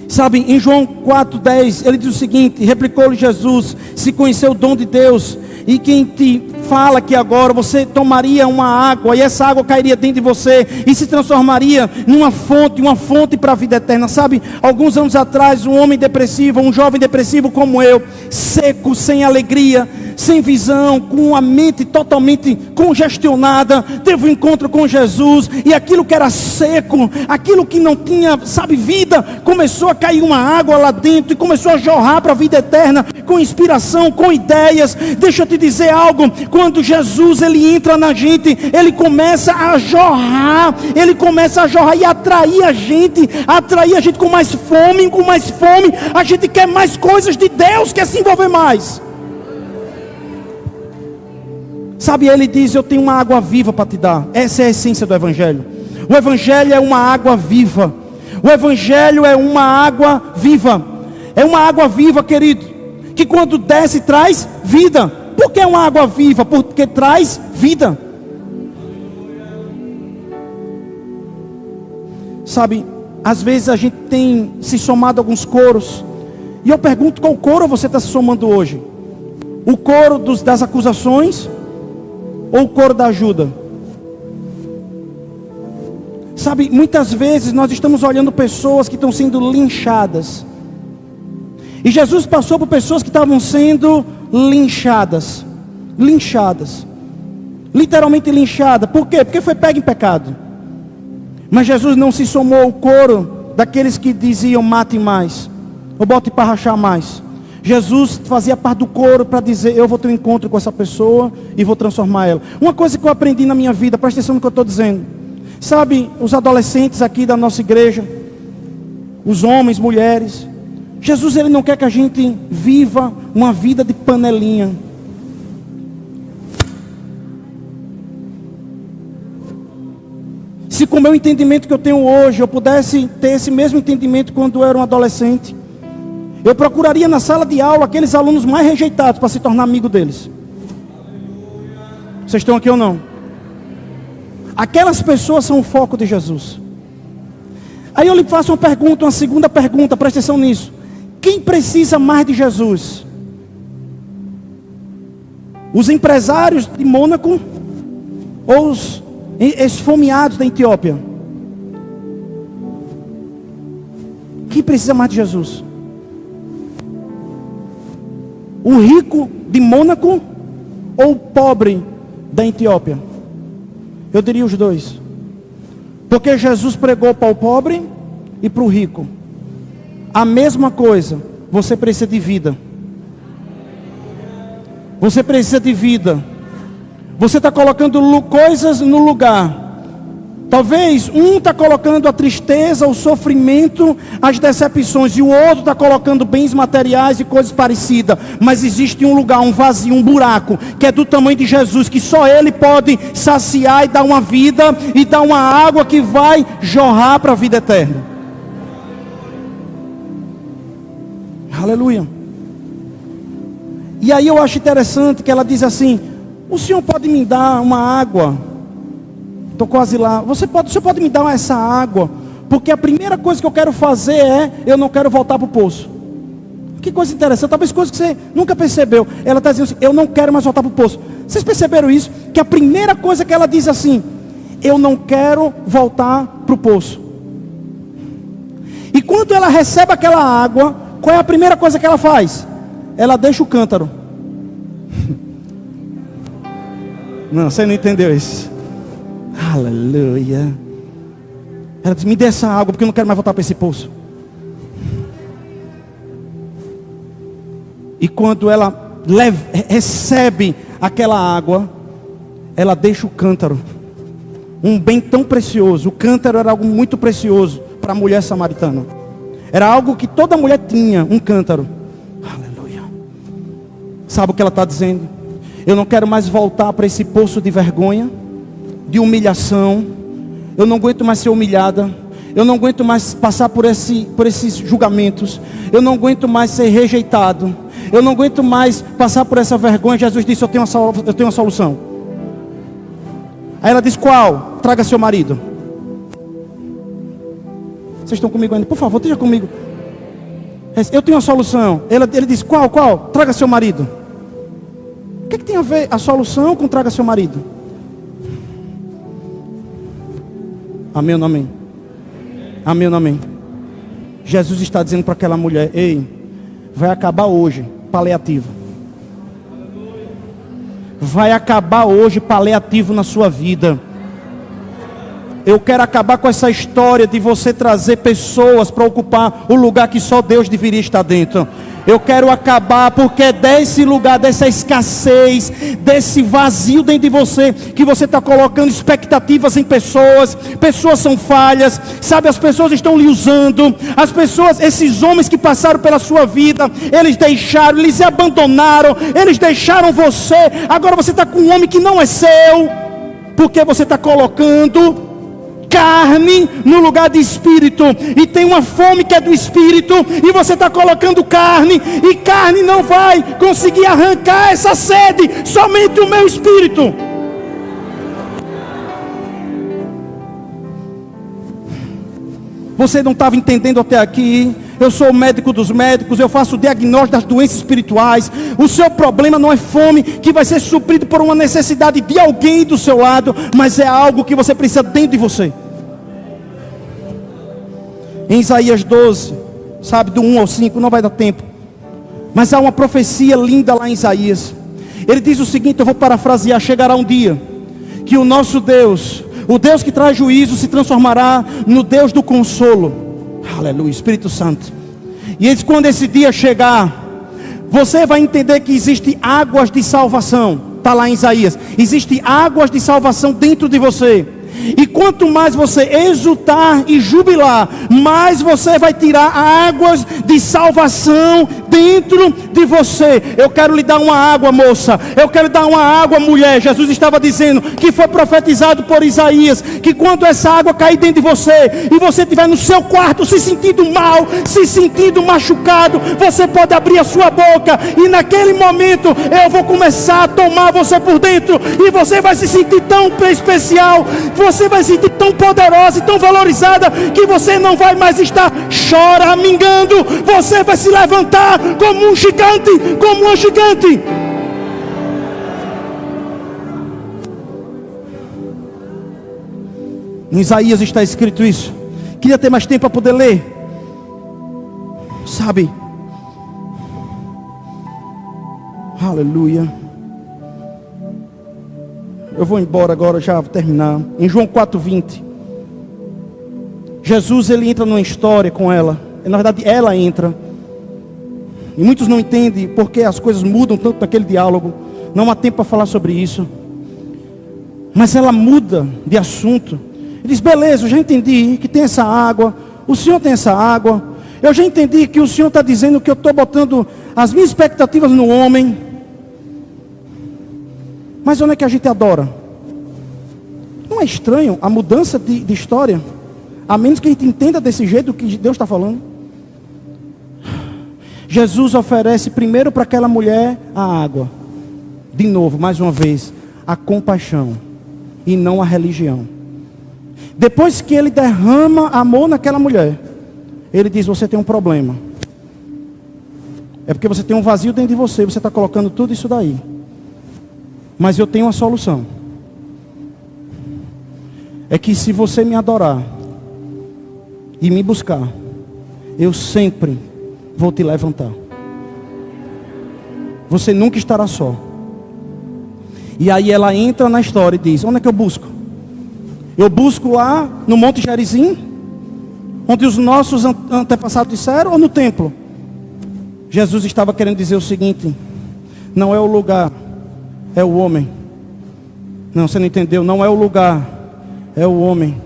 Sabe, em João 4,10, ele diz o seguinte: replicou-lhe Jesus: se conhecer o dom de Deus, e quem te fala que agora você tomaria uma água, e essa água cairia dentro de você e se transformaria numa fonte, uma fonte para a vida eterna. Sabe, alguns anos atrás, um homem depressivo, um jovem depressivo como eu, seco, sem alegria, sem visão, com a mente totalmente congestionada, teve um encontro com Jesus, e aquilo que era seco, aquilo que não tinha, sabe, vida, começou a cair uma água lá dentro e começou a jorrar para a vida eterna, com inspiração, com ideias. Deixa eu te dizer algo: quando Jesus ele entra na gente, ele começa a jorrar e atrair a gente com mais fome, a gente quer mais coisas de Deus, quer se envolver mais. Sabe, ele diz: eu tenho uma água viva para te dar. Essa é a essência do Evangelho. O Evangelho é uma água viva. O Evangelho é uma água viva. É uma água viva, querido, que quando desce traz vida. Por que é uma água viva? Porque traz vida. Sabe, às vezes a gente tem se somado a alguns coros, e eu pergunto: qual coro você está se somando hoje? O coro das acusações ou o coro da ajuda? Sabe, muitas vezes nós estamos olhando pessoas que estão sendo linchadas, e Jesus passou por pessoas que estavam sendo linchadas, literalmente linchada. Por quê? Porque foi pego em pecado. Mas Jesus não se somou ao coro daqueles que diziam: mate mais, ou bote para rachar mais. Jesus fazia parte do coro para dizer: eu vou ter um encontro com essa pessoa e vou transformar ela. Uma coisa que eu aprendi na minha vida, presta atenção no que eu estou dizendo. Sabe, os adolescentes aqui da nossa igreja, os homens, mulheres, Jesus ele não quer que a gente viva uma vida de panelinha. Se com o meu entendimento que eu tenho hoje, eu pudesse ter esse mesmo entendimento quando eu era um adolescente, eu procuraria na sala de aula aqueles alunos mais rejeitados para se tornar amigo deles. Vocês estão aqui ou não? Aquelas pessoas são o foco de Jesus. Aí eu lhe faço uma pergunta, uma segunda pergunta, presta atenção nisso. Quem precisa mais de Jesus? Os empresários de Mônaco ou os esfomeados da Etiópia? Que precisa mais de Jesus? O rico de Mônaco ou o pobre da Etiópia? Eu diria os dois. Porque Jesus pregou para o pobre e para o rico. A mesma coisa, você precisa de vida. Você precisa de vida. Você está colocando coisas no lugar. Talvez um está colocando a tristeza, o sofrimento, as decepções, e o outro está colocando bens materiais e coisas parecidas. Mas existe um lugar, um vazio, um buraco, que é do tamanho de Jesus, que só Ele pode saciar e dar uma vida, e dar uma água que vai jorrar para a vida eterna. Aleluia. E aí eu acho interessante que ela diz assim: o senhor pode me dar uma água? Estou quase lá. O senhor pode me dar essa água? Porque a primeira coisa que eu quero fazer é, eu não quero voltar para o poço. Que coisa interessante, talvez coisa que você nunca percebeu. Ela está dizendo assim: eu não quero mais voltar para o poço. Vocês perceberam isso? Que a primeira coisa que ela diz assim: eu não quero voltar para o poço. E quando ela recebe aquela água, qual é a primeira coisa que ela faz? Ela deixa o cântaro. Não, você não entendeu isso. Aleluia. Ela diz: me dê essa água, porque eu não quero mais voltar para esse poço. E quando ela recebe aquela água, ela deixa o cântaro. Um bem tão precioso. O cântaro era algo muito precioso para a mulher samaritana. Era algo que toda mulher tinha, um cântaro. Aleluia. Sabe o que ela está dizendo? Eu não quero mais voltar para esse poço de vergonha, de humilhação. Eu não aguento mais ser humilhada. Eu não aguento mais passar por esses julgamentos. Eu não aguento mais ser rejeitado. Eu não aguento mais passar por essa vergonha. Jesus disse: eu tenho uma solução. Aí ela diz: qual? Traga seu marido. Vocês estão comigo ainda? Por favor, esteja comigo. Eu tenho uma solução. Ele diz: qual? Traga seu marido. O que tem a ver a solução com traga seu marido? Amém ou não amém? Amém ou não amém? Jesus está dizendo para aquela mulher: ei, vai acabar hoje paliativo. Vai acabar hoje paliativo na sua vida. Eu quero acabar com essa história de você trazer pessoas para ocupar o lugar que só Deus deveria estar dentro. Eu quero acabar, porque é desse lugar, dessa escassez, desse vazio dentro de você, que você está colocando expectativas em pessoas. Pessoas são falhas, sabe? As pessoas estão lhe usando. As pessoas, esses homens que passaram pela sua vida, eles deixaram, eles abandonaram, eles deixaram você. Agora você está com um homem que não é seu, porque você está colocando carne no lugar de espírito, e tem uma fome que é do espírito, e você está colocando carne, e carne não vai conseguir arrancar essa sede, somente o meu espírito. Você não estava entendendo até aqui. Eu sou o médico dos médicos, eu faço o diagnóstico das doenças espirituais. O seu problema não é fome que vai ser suprido por uma necessidade de alguém do seu lado, mas é algo que você precisa dentro de você. Em Isaías 12, sabe, do 1 ao 5, não vai dar tempo, mas há uma profecia linda lá em Isaías. Ele diz o seguinte, eu vou parafrasear: chegará um dia que o nosso Deus, o Deus que traz juízo, se transformará no Deus do consolo. Aleluia, Espírito Santo. E eles, quando esse dia chegar, você vai entender que existem águas de salvação. Está lá em Isaías. Existem águas de salvação dentro de você. E quanto mais você exultar e jubilar, mais você vai tirar águas de salvação dentro de você. Eu quero lhe dar uma água, moça. Eu quero dar uma água, mulher. Jesus estava dizendo que foi profetizado por Isaías, que quando essa água cair dentro de você, e você estiver no seu quarto se sentindo mal, se sentindo machucado, você pode abrir a sua boca, e naquele momento eu vou começar a tomar você por dentro, e você vai se sentir tão especial, você vai se sentir tão poderosa e tão valorizada, que você não vai mais estar choramingando. Você vai se levantar como um gigante, como uma gigante. Em Isaías está escrito isso. Queria ter mais tempo para poder ler, Sabe? Aleluia. Eu vou embora agora, já vou terminar. Em João 4:20, Jesus, ele entra numa história com ela. Na verdade, ela entra. E muitos não entendem porque as coisas mudam tanto naquele diálogo. Não há tempo para falar sobre isso. Mas ela muda de assunto. Ele diz: beleza, eu já entendi que tem essa água. O Senhor tem essa água. Eu já entendi que o Senhor está dizendo que eu estou botando as minhas expectativas no homem. Mas onde é que a gente adora? Não é estranho a mudança de história? A menos que a gente entenda desse jeito o que Deus está falando. Jesus oferece primeiro para aquela mulher a água. De novo, mais uma vez, a compaixão e não a religião. Depois que ele derrama amor naquela mulher, ele diz: você tem um problema. É porque você tem um vazio dentro de você. Você está colocando tudo isso daí. Mas eu tenho uma solução. É que se você me adorar e me buscar, eu sempre vou te levantar. Você nunca estará só. E aí ela entra na história e diz: onde é que eu busco? Eu busco lá no Monte Gerizim, onde os nossos antepassados disseram, ou no templo? Jesus estava querendo dizer o seguinte: não é o lugar, é o homem. Não, você não entendeu. Não é o lugar, é o homem.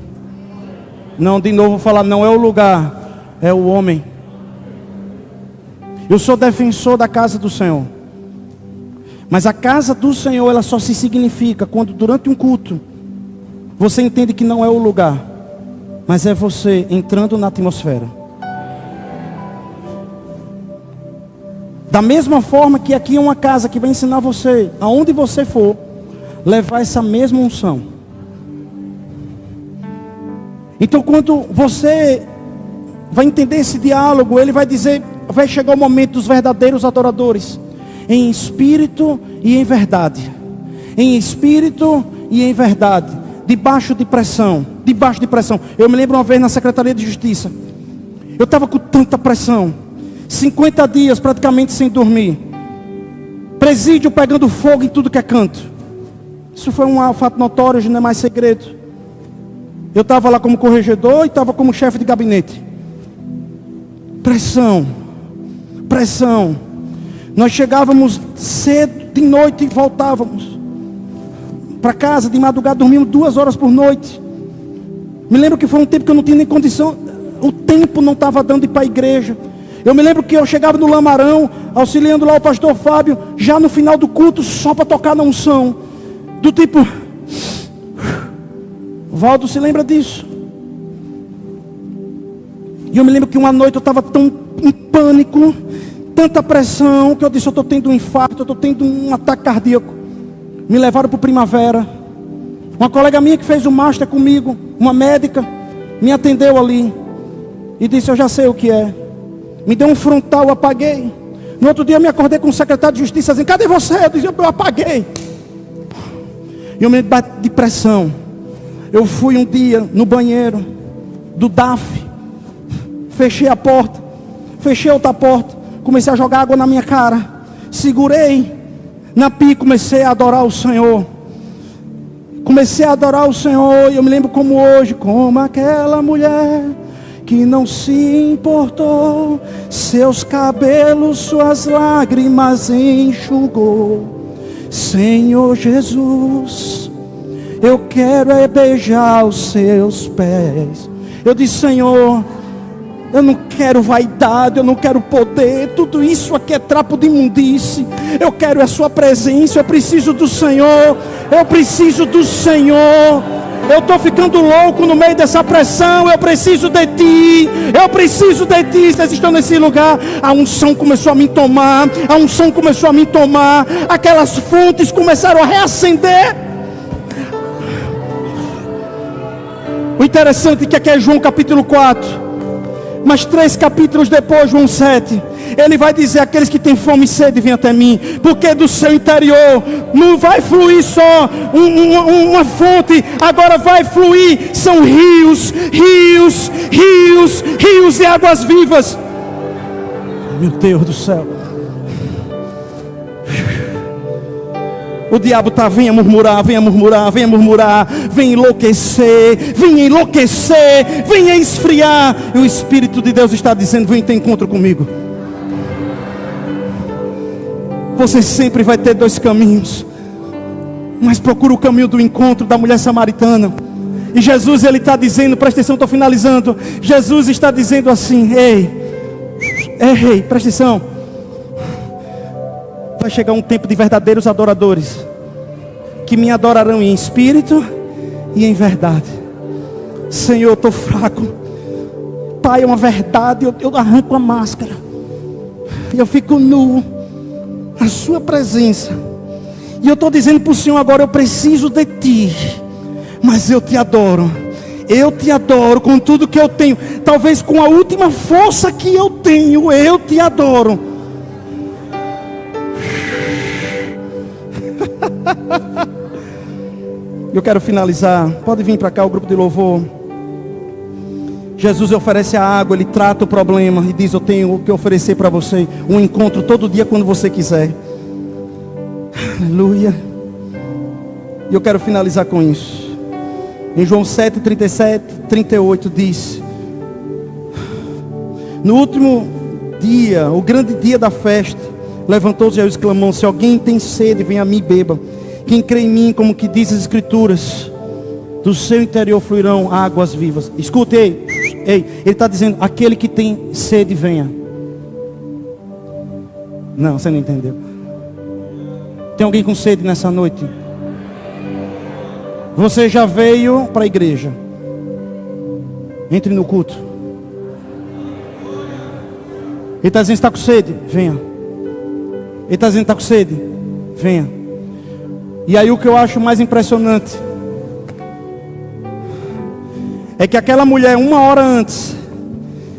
Não, de novo vou falar: não é o lugar, é o homem. Eu sou defensor da casa do Senhor. Mas a casa do Senhor, ela só se significa quando durante um culto você entende que não é o lugar, mas é você entrando na atmosfera. Da mesma forma que aqui é uma casa que vai ensinar você, aonde você for, levar essa mesma unção. Então quando você vai entender esse diálogo, ele vai dizer: vai chegar o momento dos verdadeiros adoradores, em espírito e em verdade. Em espírito e em verdade. Debaixo de pressão. Debaixo de pressão. Eu me lembro uma vez na Secretaria de Justiça. Eu estava com tanta pressão. 50 dias praticamente sem dormir. Presídio pegando fogo em tudo que é canto. Isso foi um fato notório, não é mais segredo. Eu estava lá como corregedor e estava como chefe de gabinete. Pressão. Pressão. Nós chegávamos cedo de noite e voltávamos para casa de madrugada, dormimos 2 horas por noite. Me lembro que foi um tempo que eu não tinha nem condição, o tempo não estava dando de ir para a igreja. Eu me lembro que eu chegava no Lamarão, auxiliando lá o pastor Fábio, já no final do culto, só para tocar na unção, do tipo... Valdo se lembra disso? E eu me lembro que uma noite eu estava tão em pânico, tanta pressão, que eu disse: eu estou tendo um infarto, eu estou tendo um ataque cardíaco. Me levaram para o Primavera. Uma colega minha que fez o master comigo, uma médica, me atendeu ali e disse: eu já sei o que é. Me deu um frontal, eu apaguei. No outro dia eu me acordei com o secretário de Justiça dizendo: cadê você? Eu disse: eu apaguei. E eu me bati de pressão. Eu fui um dia no banheiro do DAF, fechei a porta, fechei outra porta, comecei a jogar água na minha cara, segurei na pia e comecei a adorar o Senhor. Comecei a adorar o Senhor. E eu me lembro como hoje, como aquela mulher que não se importou, seus cabelos, suas lágrimas enxugou. Senhor Jesus, eu quero é beijar os seus pés. Eu disse: Senhor, eu não quero vaidade, eu não quero poder, tudo isso aqui é trapo de imundície. Eu quero a sua presença, eu preciso do Senhor, eu preciso do Senhor. Eu estou ficando louco no meio dessa pressão, eu preciso de Ti, eu preciso de Ti. Vocês estão nesse lugar, a unção começou a me tomar, a unção começou a me tomar, aquelas fontes começaram a reacender. O interessante é que aqui é João capítulo 4. Mas 3 capítulos depois, João 7, ele vai dizer: aqueles que têm fome e sede, vêm até mim, porque do seu interior não vai fluir só uma fonte, agora vai fluir, são rios, rios, rios, rios de águas vivas. Meu Deus do céu. O diabo está, venha murmurar, venha murmurar, venha murmurar, venha enlouquecer, venha esfriar. E o Espírito de Deus está dizendo, vem ter encontro comigo. Você sempre vai ter dois caminhos, mas procura o caminho do encontro da mulher samaritana. E Jesus, ele está dizendo, presta atenção, estou finalizando. Jesus está dizendo assim, ei, presta atenção. Vai chegar um tempo de verdadeiros adoradores, que me adorarão em espírito e em verdade. Senhor, eu estou fraco. Pai, é uma verdade, eu arranco a máscara. Eu fico nu na sua presença. E eu estou dizendo para o Senhor agora, eu preciso de Ti. Mas eu te adoro. Eu te adoro com tudo que eu tenho. Talvez com a última força que eu tenho, eu te adoro. Eu quero finalizar. Pode vir para cá o grupo de louvor. Jesus oferece a água, ele trata o problema e diz, eu tenho o que oferecer para você. Um encontro todo dia quando você quiser. Aleluia. E eu quero finalizar com isso. Em João 7, 37, 38 diz: no último dia, o grande dia da festa, levantou-se Jesus e exclamou: se alguém tem sede, venha a mim e beba. Quem crê em mim, como que diz as Escrituras, do seu interior fluirão águas vivas. Escute, ei, ele está dizendo, aquele que tem sede, venha. Não, você não entendeu. Tem alguém com sede nessa noite? Você já veio para a igreja? Entre no culto. Ele está dizendo, está com sede? Venha. Ele está dizendo, está com sede? Venha. E aí o que eu acho mais impressionante é que aquela mulher, 1 hora antes,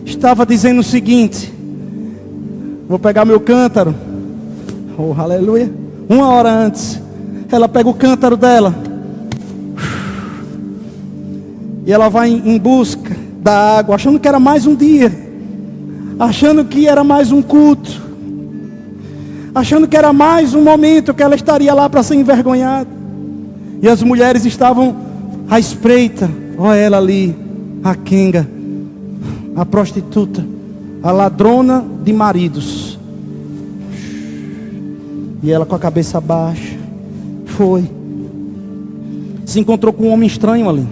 estava dizendo o seguinte: vou pegar meu cântaro. Oh, aleluia. 1 hora antes, ela pega o cântaro dela e ela vai em busca da água, achando que era mais um dia, achando que era mais um culto, achando que era mais um momento que ela estaria lá para ser envergonhada. E as mulheres estavam à espreita. Olha ela ali, a quenga, a prostituta, a ladrona de maridos. E ela com a cabeça baixa foi, se encontrou com um homem estranho ali.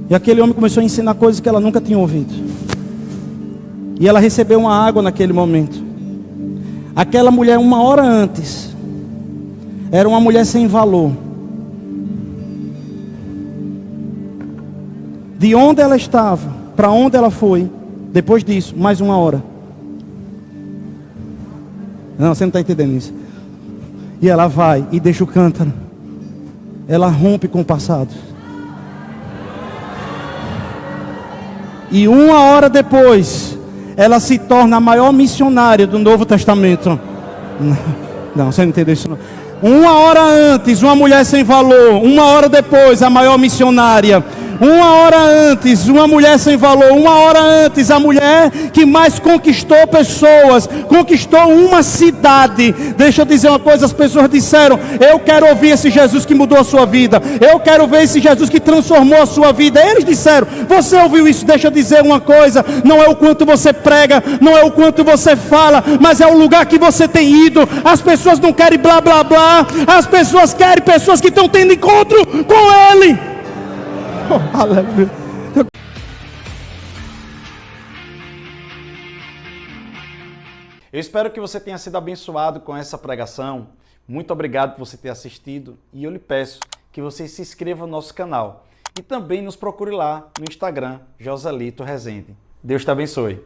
E aquele homem começou a ensinar coisas que ela nunca tinha ouvido. E ela recebeu uma água naquele momento. Aquela mulher, 1 hora antes, era uma mulher sem valor. De onde ela estava, para onde ela foi, depois disso, mais 1 hora. Não, você não está entendendo isso. E ela vai e deixa o cântaro. Ela rompe com o passado. E 1 hora depois, ela se torna a maior missionária do Novo Testamento. Não, você não entendeu isso não. 1 hora antes, uma mulher sem valor. 1 hora depois, a maior missionária. 1 hora antes, uma mulher sem valor. 1 hora antes, a mulher que mais conquistou pessoas, conquistou uma cidade. Deixa eu dizer uma coisa, as pessoas disseram: eu quero ouvir esse Jesus que mudou a sua vida, eu quero ver esse Jesus que transformou a sua vida. Eles disseram, você ouviu isso? Deixa eu dizer uma coisa, não é o quanto você prega, não é o quanto você fala, mas é o lugar que você tem ido. As pessoas não querem blá blá blá, as pessoas querem pessoas que estão tendo encontro com Ele. Oh, aleluia. Eu espero que você tenha sido abençoado com essa pregação. Muito obrigado por você ter assistido. E eu lhe peço que você se inscreva no nosso canal. E também nos procure lá no Instagram, Joselito Rezende. Deus te abençoe.